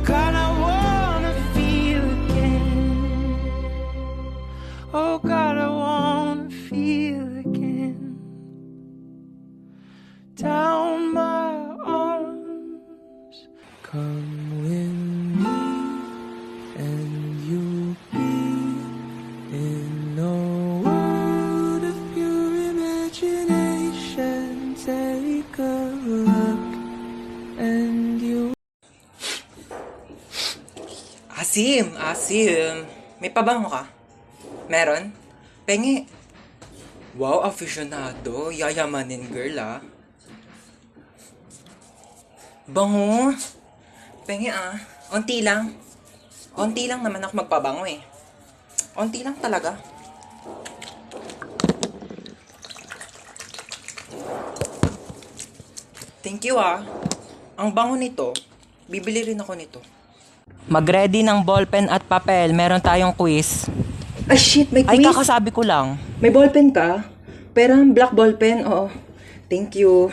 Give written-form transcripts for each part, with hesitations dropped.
God, I wanna feel again. Oh God, I wanna feel again. Down my arms, come with me, and you'll be in a world of pure imagination. Take a look, and you. Asim. May pabango ka? Meron? Pengi. Wow, aficionado. Yayamanin girl, ah. Bango. Pengi, ah. Onti lang. Onti lang naman ako magpabango, eh. Onti lang talaga. Thank you, ah. Ang bango nito. Bibili rin ako nito. Mag-ready ng ballpen at papel. Meron tayong quiz. Ah, shit, may Ay, quiz? kakasabi ko lang. May ballpen ka? Pero black ballpen, oo. Thank you.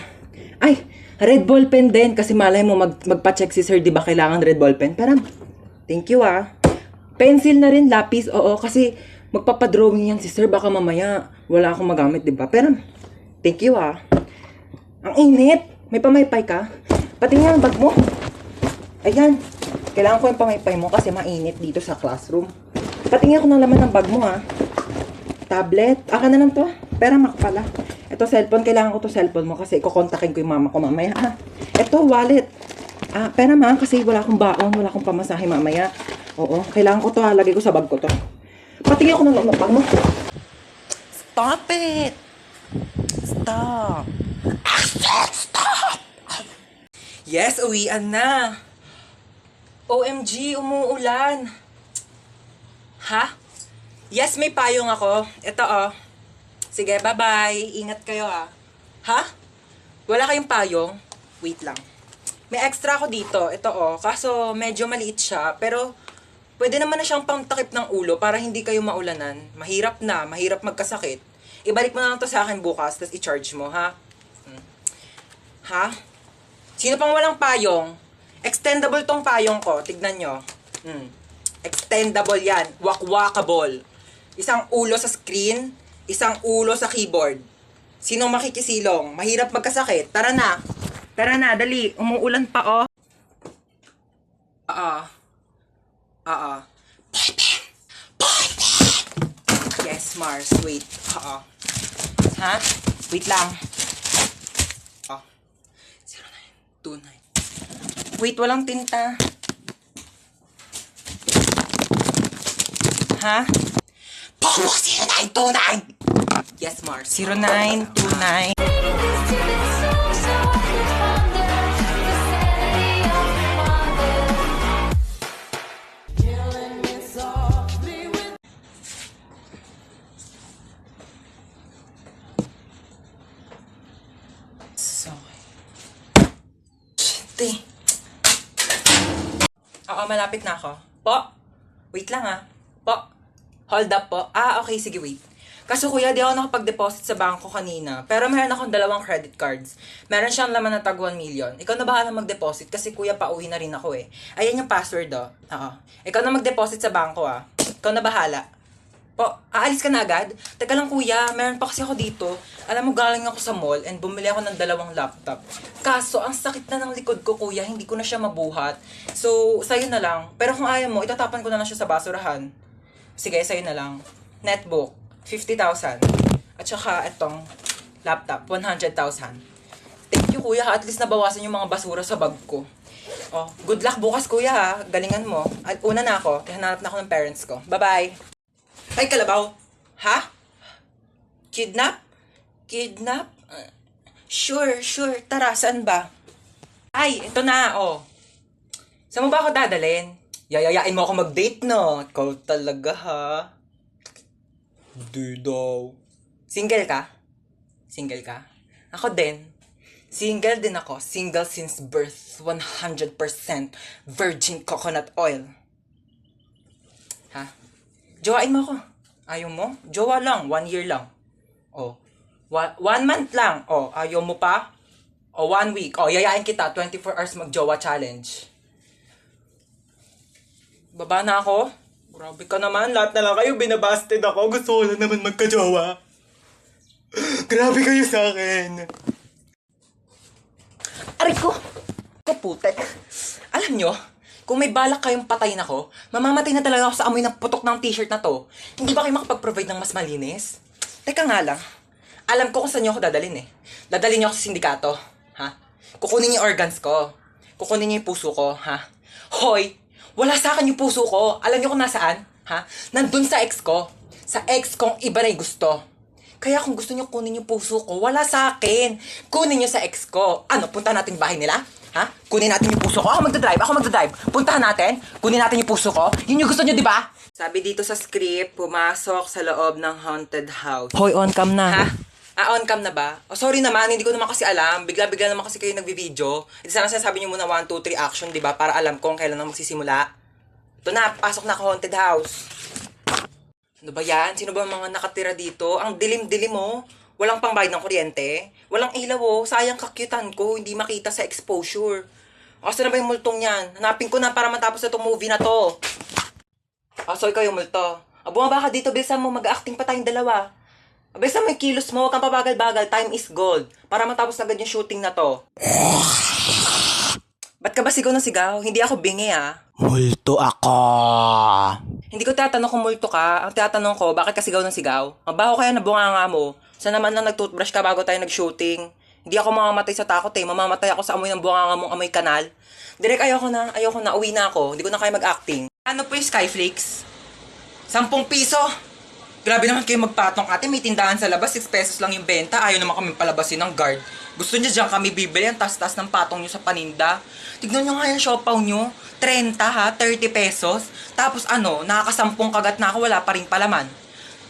Ay, red ballpen din kasi malay mo magpa-check si sir, di ba kailangan red ballpen? Pero, thank you ah. Pencil na rin, lapis, oo. Kasi magpapadrawing yan si sir, baka mamaya wala akong magamit, di ba? Pero, thank you ah. Ang init. May pamaypay ka? Pati nga ang bag mo. Ayan. Kailangan ko yung pamaypay mo kasi mainit dito sa classroom. Patingin ako ng laman ng bag mo, ha. Tablet. Aka na lang to. Pera Mac pala. Ito, cellphone. Kailangan ko to cellphone mo kasi kukontakin ko yung mama ko mamaya, ha. Ito, wallet. Pera Mac kasi wala akong baon. Wala akong pamasahe mamaya. Oo. Kailangan ko to, ha. Lagay ko sa bag ko to. Patingin ako ng laman ng bag mo. Stop it! Stop! Stop! Yes, uwian na. OMG, umuulan. Ha? Yes, may payong ako. Ito, oh. Sige, bye-bye. Ingat kayo, ha. Ha? Wala kayong payong? Wait lang. May extra ako dito. Ito, oh. Kaso, medyo maliit siya. Pero, pwede naman na siyang pangtakip ng ulo para hindi kayo maulanan. Mahirap na. Mahirap magkasakit. Ibalik mo na lang to sa akin bukas, tapos i-charge mo, ha? Ha? Sino pang walang payong? Extendable tong payong ko. Tignan nyo. Extendable yan. Wakwakable. Isang ulo sa screen, isang ulo sa keyboard. Sinong makikisilong? Mahirap magkasakit. Tara na. Tara na, dali. Umuulan pa, oh. Yes, Mars. Wait. Ha? Wait lang. 0929. Wait, walang tinta. Ha? Pomo 0929! Yes, Mars. 0929. Oo, malapit na ako. Po? Wait lang ah. Po? Hold up po. Okay, sige, wait. Kaso kuya, di ako nakapag-deposit sa bangko kanina. Pero meron akong 2 credit cards. Meron siyang laman na tag 1 million. Ikaw na bahala mag-deposit kasi kuya, pauwi na rin ako eh. Ayan yung password oh. Oo. Ikaw na mag-deposit sa bangko ah. Ikaw na bahala. Po, aalis ka na agad? Teka lang kuya, meron pa kasi ako dito. Alam mo, galing ako sa mall and bumili ako ng 2 laptop. Kaso, ang sakit na ng likod ko kuya, hindi ko na siya mabuhat. So, sa'yo na lang. Pero kung ayaw mo, itatapan ko na lang siya sa basurahan. Sige, sa'yo na lang. Netbook, 50,000. At saka, itong laptop, 100,000. Thank you kuya, at least nabawasan yung mga basura sa bag ko. Oh, good luck bukas kuya ha. Galingan mo. At una na ako, kaya hanap na ako ng parents ko. Bye-bye. Ay, kalabaw. Ha? Kidnap? Kidnap? Sure. Tara, saan ba? Ay, ito na, oh. Saan mo ba ako dadalhin? Yayayain mo ako mag-date, no? Ikaw talaga, ha? Di daw. Single ka? Single ka? Ako din. Single din ako. Single since birth. 100% virgin coconut oil. Ha? Jowain mo ako. Ayaw mo? Jowa lang. 1 year lang. Oh. 1 month lang. Oh, ayaw mo pa? Oh, 1 week. Oh, yayain kita. 24 hours mag-jowa challenge. Baba na ako? Grabe ka naman. Lahat na lang kayo. Binabasted ako. Gusto ko lang naman magka-jowa. Grabe kayo sa akin. Aray ko! Kaputek. Alam nyo, kung may balak kayong patayin ako, mamamatay na talaga ako sa amoy ng putok ng t-shirt na to. Hindi ba kayo makapag-provide ng mas malinis? Teka nga lang. Alam ko kung saan nyo ako dadalhin eh. Dadalhin nyo ako sa sindikato. Ha? Kukunin yung organs ko. Kukunin nyo yung puso ko. Ha? Hoy! Wala sa akin yung puso ko. Alam niyo kung nasaan? Ha? Nandun sa ex ko. Sa ex kong iba na yung gusto. Kaya kung gusto niyo kunin yung puso ko, wala sa akin. Kunin niyo sa ex ko. Ano, punta natin bahay nila? Ha? Kunin natin yung puso ko. Ako magdadrive. Puntahan natin. Kunin natin yung puso ko. Yun yung gusto niyo, di ba? Sabi dito sa script, pumasok sa loob ng haunted house. Hoy, on cam na. Ha? On cam na ba? Oh, sorry naman, hindi ko naman kasi alam. Bigla-bigla naman kasi kayo nagbi-video. Ito sana sinasabi niyo muna 1, 2, 3 action, di ba? Para alam ko kung kailan na magsisimula. Ito na, pasok na ako haunted house. Ano ba yan? Sino ba mga nakatira dito? Ang dilim-dilim oh. Walang pangbayad ng kuryente. Walang ilaw oh. Sayang kakyutan ko, hindi makita sa exposure. Asa na ba yung multong yan? Hanapin ko na para matapos na itong movie na to. So ikaw yung multo. Bumaba ka dito, bilisan mo, mag-acting pa tayong dalawa. Bilisan mo yung kilos mo, huwag kang pabagal-bagal, time is gold. Para matapos agad yung shooting na to. Ba't ka ba sigaw ng sigaw? Hindi ako bingi ah. Multo ako. Hindi ko tatanong kung multo ka. Ang tatanong ko, bakit ka sigaw ng sigaw? Mabaho kaya na bunganga mo? Saan naman lang nag-toothbrush ka bago tayo nag-shooting? Hindi ako mamamatay sa takot eh. Mamamatay ako sa amoy ng bunganga mong amoy kanal. Direk, ayoko na. Uwi na ako. Hindi ko na kaya mag-acting. Ano po yung Skyflakes? 10 piso. Grabe naman kayo magpatong ate. May tindahan sa labas. 6 pesos lang yung benta. Ayaw naman kami palabasin ng guard. Gusto niya dyan kami bibili. Ang tas-tas ng patong nyo sa paninda. Tignan nyo nga yung siopaw nyo. 30 ha, 30 pesos. Tapos ano, nakakasampung kagat na ako. Wala pa rin palaman.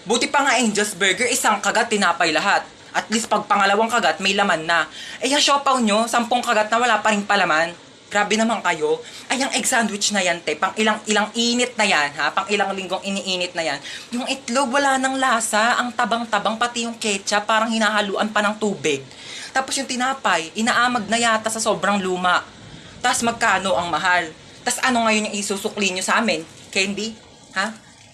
Buti pa nga Angel's Burger. Isang kagat, tinapay lahat. At least pag pangalawang kagat, may laman na. Yung siopaw nyo, 10 kagat na wala pa rin palaman. Grabe naman kayo. Ay, yung egg sandwich na yan, te. Pang ilang init na yan, ha? Pang ilang linggong iniinit na yan. Yung itlog, wala nang lasa. Ang tabang-tabang, pati yung ketchup, parang hinahaluan pa ng tubig. Tapos yung tinapay, inaamag na yata sa sobrang luma. Tapos magkano ang mahal? Tapos ano ngayon yung isusukli nyo sa amin? Candy? Ha?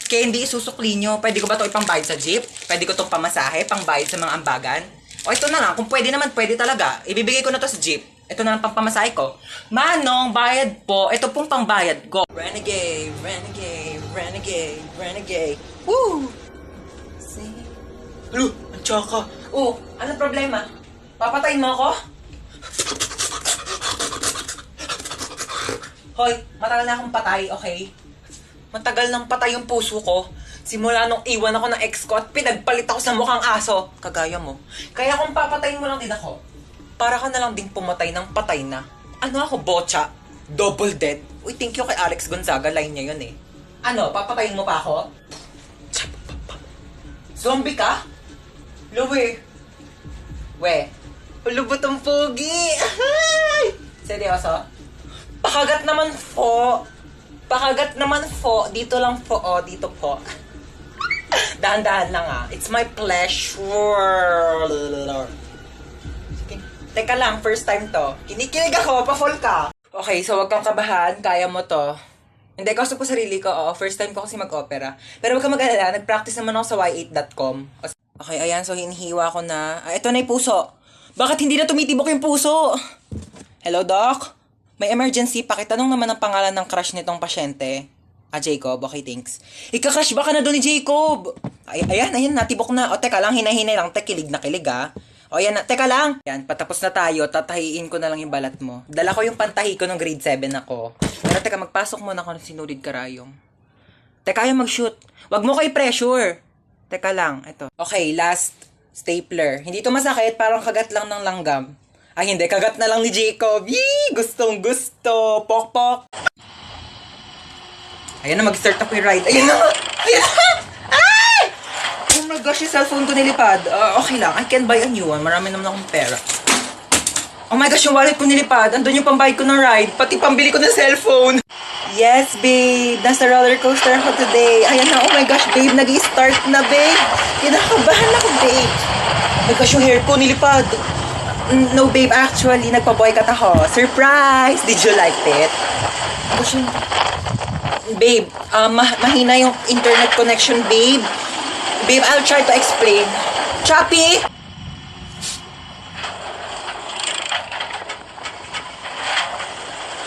Candy, isusukli nyo. Pwede ko ba ito ipambayad sa jeep? Pwede ko itong pamasahe, pangbayad sa mga ambagan? O ito na lang, kung pwede naman, pwede talaga. Ibibigay ko na to sa jeep. Ito na lang pang pamasahe ko. Manong, bayad po. Ito pong pangbayad ko. Renegade, renegade, renegade, renegade. Woo! See? Hello, ang tsaka. Oh, ano problema? Papatayin mo ako? Hoy, matagal na akong patay, okay? Matagal nang patay yung puso ko. Simula nung iwan ako ng ex ko at pinagpalit ako sa mukhang aso. Kagaya mo. Kaya kung papatayin mo lang din ako, para ka na lang ding pumatay ng patay na. Ano ako, bocha? Double dead? Uy, thank you kay Alex Gonzaga. Line niya yun eh. Ano, papatayin mo pa ako? Zombie ka? Luwi. We. Ulubot ang pogi. Seryoso? Pakagat naman po. Pakagat naman po. Dito lang po. O, dito po. Dahan-dahan lang ah. It's my pleasure. Teka lang, first time to. Kinikilig ako, pa-fall ka. Okay, so wag kang kabahan, kaya mo to. Hindi, kausap ko sarili ko, first time ko kasi mag-opera. Pero wag kang mag-alala, nag-practice naman ako sa y8.com. Okay, ayan, so hinihiwa ko na. Ito na yung puso. Bakit hindi na tumitibok yung puso? Hello, Doc? May emergency, pakitanong naman ang pangalan ng crush nitong pasyente. Jacob, okay, thanks. Ika-crush ba ka na doon ni Jacob? Ayan, natibok na. O, teka lang, hinay-hinay lang, kilig na kilig ah. O yan na, teka lang. Yan, patapos na tayo, tatahiin ko na lang yung balat mo. Dala ko yung pantahi ko nung grade 7 ako. Pero teka, magpasok muna ako ng sinulid karayong. Teka, ayaw mag-shoot. Wag mo ko i-pressure. Teka lang, ito. Okay, last stapler. Hindi to masakit, parang kagat lang ng langgam. Ay, hindi, kagat na lang ni Jacob. Yee! Gustong gusto. Pok-pok. Ayan na, mag-start ako yung ride. Ayan na! Ayan na! Oh my gosh, yung cellphone ko nilipad. Okay lang, I can buy a new one. Marami naman akong pera. Oh my gosh, yung wallet ko nilipad. Andun yung pambayad ko ng ride. Pati pambili ko ng cellphone. Yes, babe. Nasa roller coaster ako today. Ayan na, oh my gosh, babe. Nag-i-start na, babe. Kinakabahan ako, babe. Oh my gosh, yung hair ko nilipad. No, babe. Actually, nagpa-boycott ako. Surprise! Did you like it? Oh, gosh, Babe, mahina yung internet connection, babe. Babe, I'll try to explain. Choppy!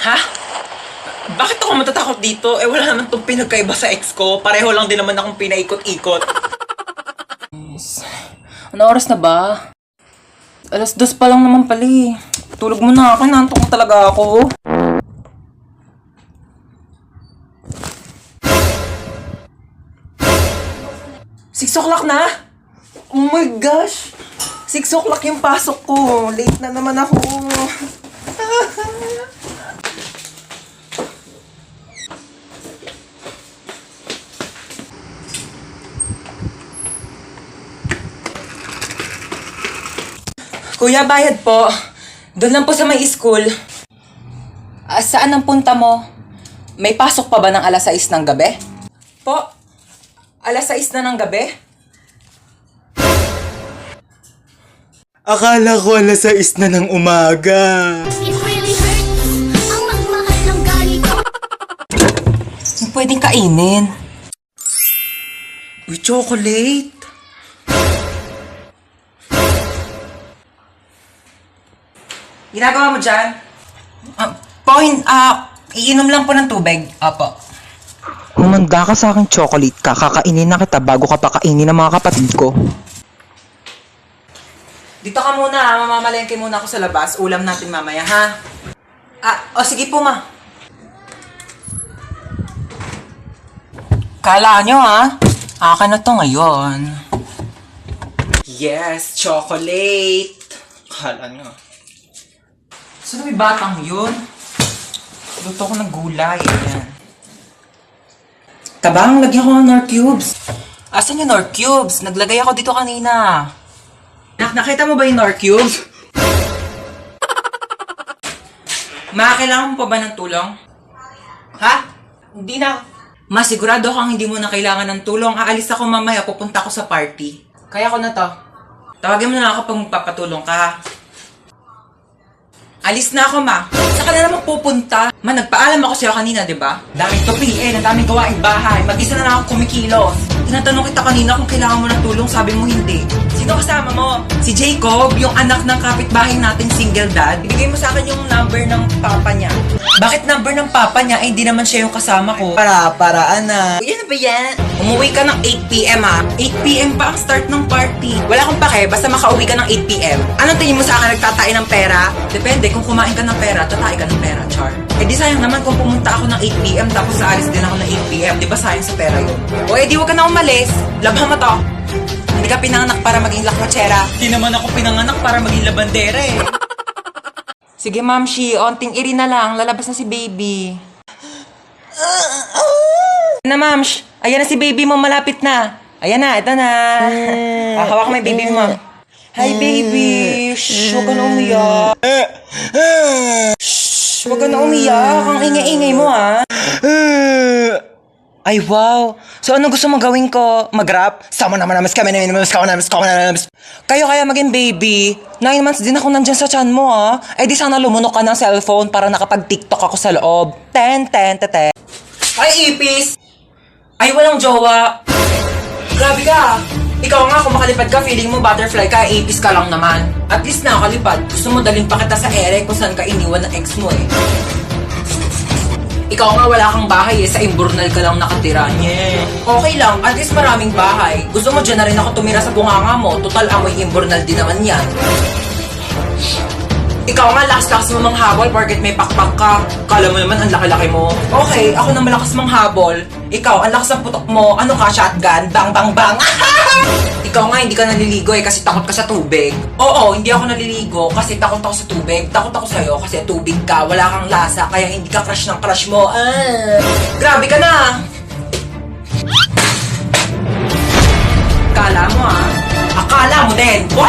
Ha? Bakit ako matatakot dito? Eh, wala naman itong pinagkaiba sa ex ko. Pareho lang din naman akong pinaikot-ikot. Ano oras na ba? 2:00 pa lang naman pala eh. Tulog mo na ako, nantok na talaga ako. Six o'clock na? Oh my gosh! 6 o'clock yung pasok ko. Late na naman ako. Kuya, bayad po. Doon lang po sa may school. Saan ang punta mo? May pasok pa ba ng 6:00 ng gabi? Po, 6:00 na ng gabi? Akala ko 6:00 na ng umaga. It really hurts ang magmahal ng galit. Yung pwedeng kainin. Uy, chocolate. Ginagawa mo dyan? Iinom lang po ng tubig. Apo. Umanda ka sa akin chocolate ka. Kakainin na kita bago ka pa kainin ng mga kapatid ko. Dito ka muna, ha? Mamamalengke muna ako sa labas. Ulam natin mamaya, ha? Sige po, ma. Kala nyo, ha? Akin na to ngayon. Yes, chocolate. Kala nyo. Saan may batang yun? Luto ko ng gulay. Ayan. Tabang, lagyan ko ng Nor Cubes. Asan yung Nor Cubes? Naglagay ako dito kanina. Nakita mo ba yung Nor Cubes? Kailangan mo pa ba ng tulong? Ha? Hindi na. Masigurado kang hindi mo na kailangan ng tulong. Aalis ako mamaya, pupunta ako sa party. Kaya ko na to. Tawagin mo na ako pag magpapatulong ka, ha? Alis na ako, ma. Saan ka na naman pupunta? Ma, nagpaalam ako sa'yo kanina, di ba? Daming tupiin, ang daming gawaing bahay. Mag-isa na lang ako kumikilos. Tinatanong kita kanina kung kailangan mo ng tulong, sabi mo hindi. Sino kasama mo? Si Jacob, yung anak ng kapitbahay natin, single dad. Ibigay mo sa akin yung number ng papa niya. Bakit number ng papa niya? Eh, hindi naman siya yung kasama ko. Para-paraan na. Yan na ba yan? Umuwi ka ng 8 p.m. ha? 8 p.m. pa ang start ng party. Wala akong pake, basta makauwi ka ng 8 p.m. Anong tingin mo sa akin, nagtatain ng pera? Depende, kung kumain ka ng pera, tatain ka ng pera, char. Eh di sayang naman kung pumunta ako ng 8 p.m. tapos aalis din ako ng 8 p.m. Di ba sayang sa pera yun? O eh di huwag ka na umalis. Labhan mo to. Hindi ka pinanganak para maging lakwachera. Hindi naman ako pinanganak para maging labandera eh. Sige, Ma'am Shi, onting iri na lang. Lalabas na si baby. Na, Ma'am Shi. Ayan na si baby mo, malapit na. Ayan na, ito na. Hawak mo yung baby mo. Hi, baby. Shh, huwag ka na umiyak. Shh, huwag ka na umiyak. Ang ingay-ingay mo, ha. Ay, wow. So, ano gusto mong gawin ko? Mag-rap? Sama naman namas kami namas. Kayo kaya maging baby. 9 months din ako nandyan sa tiyan mo, ha. Eh, di sana lumunok ka ng cellphone para nakapag-tiktok ako sa loob. Ten. Ay, ipis! Ay, walang jowa. Grabe ka. Ikaw nga, kung makalipad ka, feeling mo butterfly ka, ipis ka lang naman. At least nakakalipad. Gusto mo dalhin pa kita sa ere kung saan ka iniwan ng ex mo, eh. Ikaw nga wala kang bahay eh, sa Imburnal ka lang nakatira. Yeah. Okay lang, at least maraming bahay. Gusto mo dyan na rin ako tumira sa bunganga mo, total amoy Imburnal din naman yan. Ikaw nga lakas-lakas mo manghabol porket may pakpak ka. Kala mo naman ang laki-laki mo. Okay, ako na malakas manghabol. Ikaw, ang lakas ng putok mo. Ano ka, shotgun? Bang, bang, bang! Ikaw nga, hindi ka naliligo eh kasi takot ka sa tubig. Oo, hindi ako naliligo kasi takot ako sa tubig. Takot ako sa'yo kasi tubig ka, wala kang lasa, kaya hindi ka crush ng crush mo. Grabe ka na! Akala mo ah. Akala mo din. Wow!